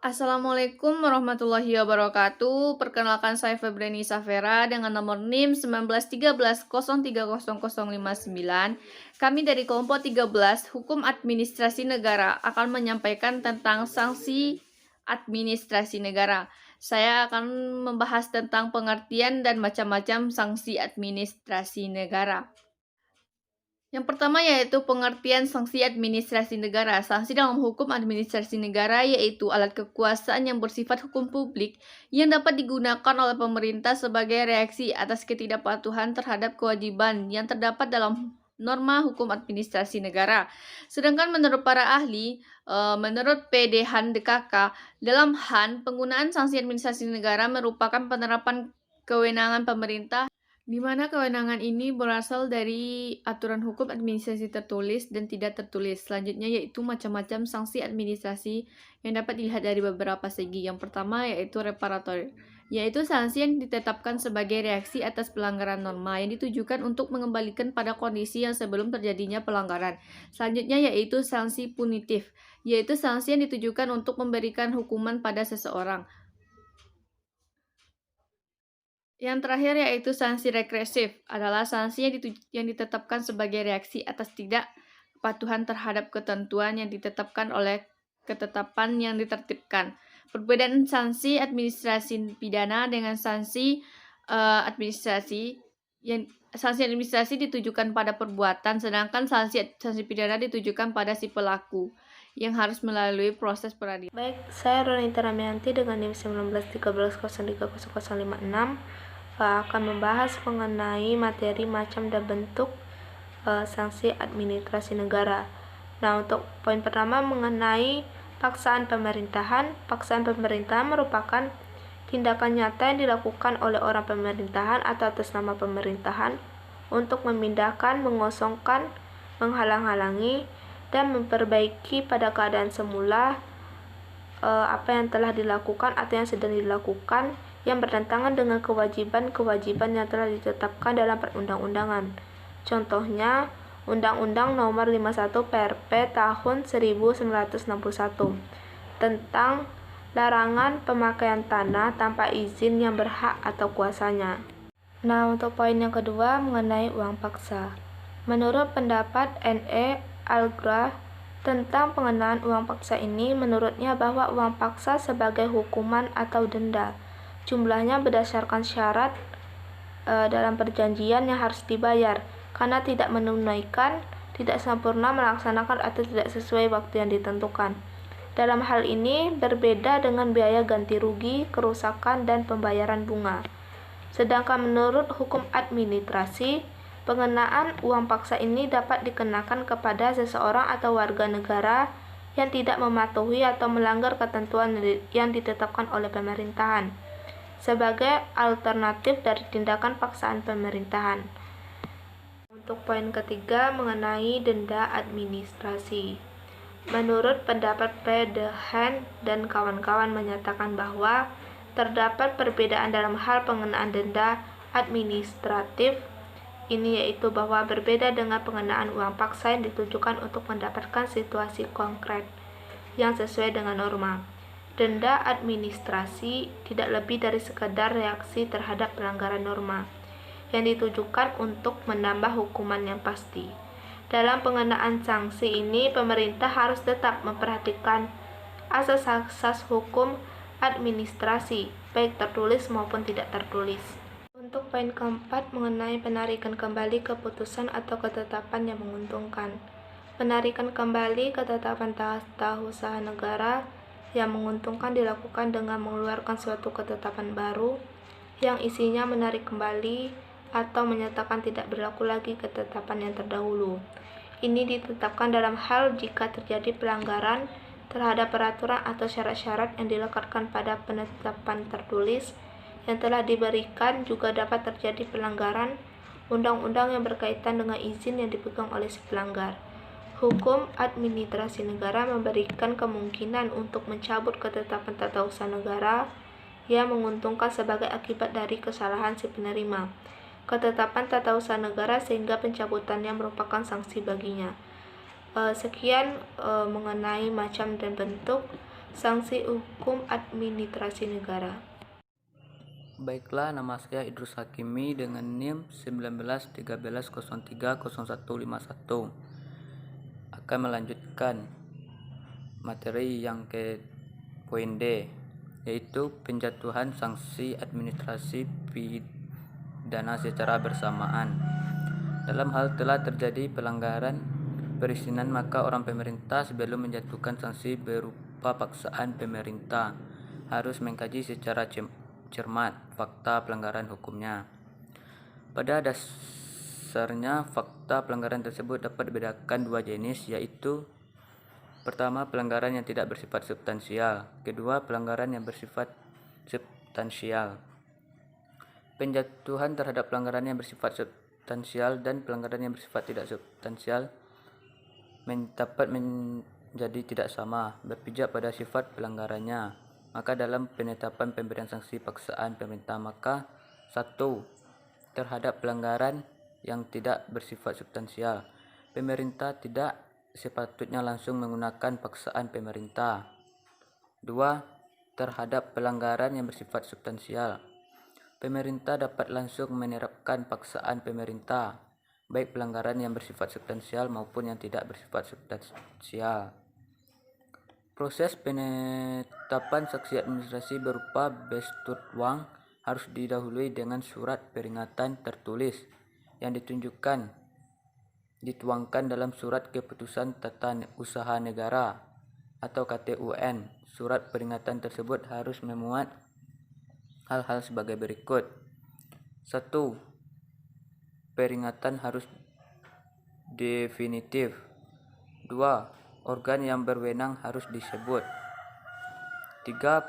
Assalamualaikum warahmatullahi wabarakatuh. Perkenalkan saya Febriani Safera dengan nomor NIM 1913030059. Kami dari kelompok 13 Hukum Administrasi Negara akan menyampaikan tentang sanksi administrasi negara. Saya akan membahas tentang pengertian dan macam-macam sanksi administrasi negara. Yang pertama yaitu pengertian sanksi administrasi negara. Sanksi dalam hukum administrasi negara yaitu alat kekuasaan yang bersifat hukum publik yang dapat digunakan oleh pemerintah sebagai reaksi atas ketidakpatuhan terhadap kewajiban yang terdapat dalam norma hukum administrasi negara. Sedangkan menurut para ahli, menurut PD Han DKK, dalam Han, penggunaan sanksi administrasi negara merupakan penerapan kewenangan pemerintah di mana kewenangan ini berasal dari aturan hukum administrasi tertulis dan tidak tertulis. Selanjutnya yaitu macam-macam sanksi administrasi yang dapat dilihat dari beberapa segi. Yang pertama yaitu reparator, yaitu sanksi yang ditetapkan sebagai reaksi atas pelanggaran norma yang ditujukan untuk mengembalikan pada kondisi yang sebelum terjadinya pelanggaran. Selanjutnya yaitu sanksi punitif, yaitu sanksi yang ditujukan untuk memberikan hukuman pada seseorang. Yang terakhir yaitu sanksi regresif, adalah sanksi yang ditetapkan sebagai reaksi atas tidak kepatuhan terhadap ketentuan yang ditetapkan oleh ketetapan yang ditertibkan. Perbedaan sanksi administrasi pidana dengan sanksi administrasi sanksi administrasi ditujukan pada perbuatan, sedangkan sanksi pidana ditujukan pada si pelaku yang harus melalui proses peradilan. Baik, saya Ronita Ramianti dengan NIM 1913030056 akan membahas mengenai materi macam dan bentuk sanksi administrasi negara. Nah, untuk poin pertama mengenai paksaan pemerintahan. Paksaan pemerintahan merupakan tindakan nyata yang dilakukan oleh orang pemerintahan atau atas nama pemerintahan untuk memindahkan, mengosongkan, menghalang-halangi, dan memperbaiki pada keadaan semula apa yang telah dilakukan atau yang sedang dilakukan yang bertentangan dengan kewajiban-kewajiban yang telah ditetapkan dalam perundang-undangan. Contohnya, Undang-Undang Nomor 51 PRP Tahun 1961 tentang larangan pemakaian tanah tanpa izin yang berhak atau kuasanya. Nah, untuk poin yang kedua mengenai uang paksa. Menurut pendapat N.E. Algra tentang pengenaan uang paksa ini, menurutnya bahwa uang paksa sebagai hukuman atau denda, jumlahnya berdasarkan syarat dalam perjanjian yang harus dibayar, karena tidak menunaikan, tidak sempurna melaksanakan atau tidak sesuai waktu yang ditentukan. Dalam hal ini berbeda dengan biaya ganti rugi, kerusakan, dan pembayaran bunga. Sedangkan menurut hukum administrasi, pengenaan uang paksa ini dapat dikenakan kepada seseorang atau warga negara yang tidak mematuhi atau melanggar ketentuan yang ditetapkan oleh pemerintahan sebagai alternatif dari tindakan paksaan pemerintahan. Untuk poin ketiga mengenai denda administrasi. Menurut pendapat P. De Haan dan kawan-kawan menyatakan bahwa terdapat perbedaan dalam hal pengenaan denda administratif ini, yaitu bahwa berbeda dengan pengenaan uang paksa yang ditujukan untuk mendapatkan situasi konkret yang sesuai dengan norma. Denda administrasi tidak lebih dari sekadar reaksi terhadap pelanggaran norma yang ditujukan untuk menambah hukuman yang pasti. Dalam pengenaan sanksi ini, pemerintah harus tetap memperhatikan asas-asas hukum administrasi, baik tertulis maupun tidak tertulis. Untuk poin keempat mengenai penarikan kembali keputusan atau ketetapan yang menguntungkan. Penarikan kembali ketetapan tata usaha negara yang menguntungkan dilakukan dengan mengeluarkan suatu ketetapan baru yang isinya menarik kembali atau menyatakan tidak berlaku lagi ketetapan yang terdahulu. Ini ditetapkan dalam hal jika terjadi pelanggaran terhadap peraturan atau syarat-syarat yang dilekatkan pada penetapan tertulis yang telah diberikan. Juga dapat terjadi pelanggaran undang-undang yang berkaitan dengan izin yang dipegang oleh si pelanggar. Hukum administrasi negara memberikan kemungkinan untuk mencabut ketetapan tata usaha negara yang menguntungkan sebagai akibat dari kesalahan si penerima ketetapan tata usaha negara sehingga pencabutannya merupakan sanksi baginya. Sekian mengenai macam dan bentuk Sanksi hukum administrasi negara. Baiklah, nama saya Idrus Hakimi dengan NIM 1913030151 akan melanjutkan materi yang ke poin D, yaitu penjatuhan sanksi administrasi pidana secara bersamaan. Dalam hal telah terjadi pelanggaran perizinan, maka orang pemerintah sebelum menjatuhkan sanksi berupa paksaan pemerintah harus mengkaji secara cermat fakta pelanggaran hukumnya. Pada dasarnya, fakta pelanggaran tersebut dapat dibedakan dua jenis, yaitu pertama, pelanggaran yang tidak bersifat substansial, kedua, pelanggaran yang bersifat substansial. Penjatuhan terhadap pelanggaran yang bersifat substansial dan pelanggaran yang bersifat tidak substansial dapat menjadi tidak sama, berpijak pada sifat pelanggarannya. Maka dalam penetapan pemberian sanksi paksaan pemerintah, maka 1. Terhadap pelanggaran yang tidak bersifat substansial, pemerintah tidak sepatutnya langsung menggunakan paksaan pemerintah. 2. Terhadap pelanggaran yang bersifat substansial, pemerintah dapat langsung menerapkan paksaan pemerintah, baik pelanggaran yang bersifat substansial maupun yang tidak bersifat substansial. Proses penetapan sanksi administrasi berupa bestut wang harus didahului dengan surat peringatan tertulis yang dituangkan dalam surat keputusan tata usaha negara atau KTUN. Surat peringatan tersebut harus memuat hal-hal sebagai berikut. 1. Peringatan harus definitif. 2. Organ yang berwenang harus disebut. 3.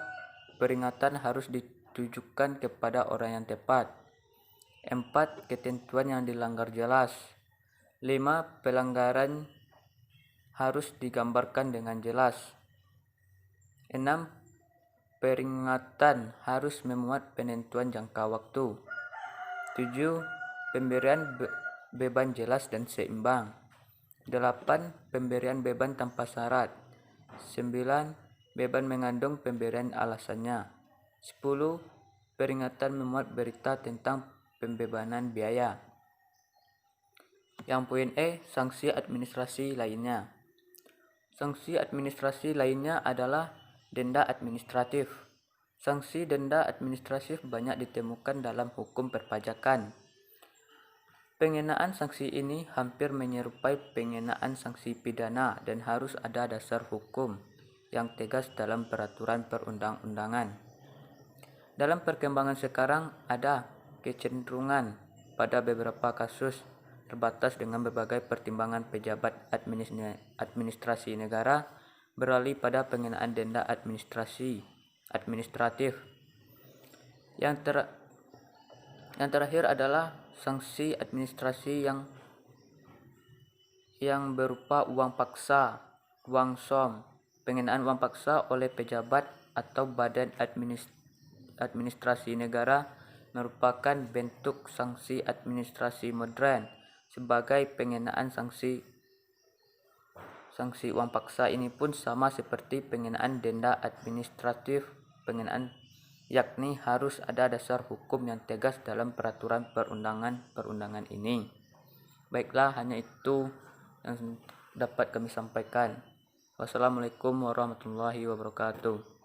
Peringatan harus ditujukan kepada orang yang tepat. 4. Ketentuan yang dilanggar jelas. 5. Pelanggaran harus digambarkan dengan jelas. 6. Peringatan harus memuat penentuan jangka waktu. 7. Pemberian beban jelas dan seimbang. 8. Pemberian beban tanpa syarat. 9. Beban mengandung pemberian alasannya. 10. Peringatan memuat berita tentang pembebanan biaya. Yang poin E, sanksi administrasi lainnya. Sanksi administrasi lainnya adalah denda administratif. Sanksi denda administratif banyak ditemukan dalam hukum perpajakan. Pengenaan sanksi ini hampir menyerupai pengenaan sanksi pidana dan harus ada dasar hukum yang tegas dalam peraturan perundang-undangan. Dalam perkembangan sekarang ada kecenderungan pada beberapa kasus terbatas dengan berbagai pertimbangan pejabat administrasi negara beralih pada pengenaan denda administratif. Yang terakhir adalah sanksi administrasi yang berupa uang paksa, uang som. Pengenaan uang paksa oleh pejabat atau badan administrasi negara merupakan bentuk sanksi administrasi modern. Sebagai pengenaan sanksi uang paksa ini pun sama seperti pengenaan denda administratif, yakni harus ada dasar hukum yang tegas dalam peraturan perundangan ini. Baiklah, hanya itu yang dapat kami sampaikan. Wassalamualaikum warahmatullahi wabarakatuh.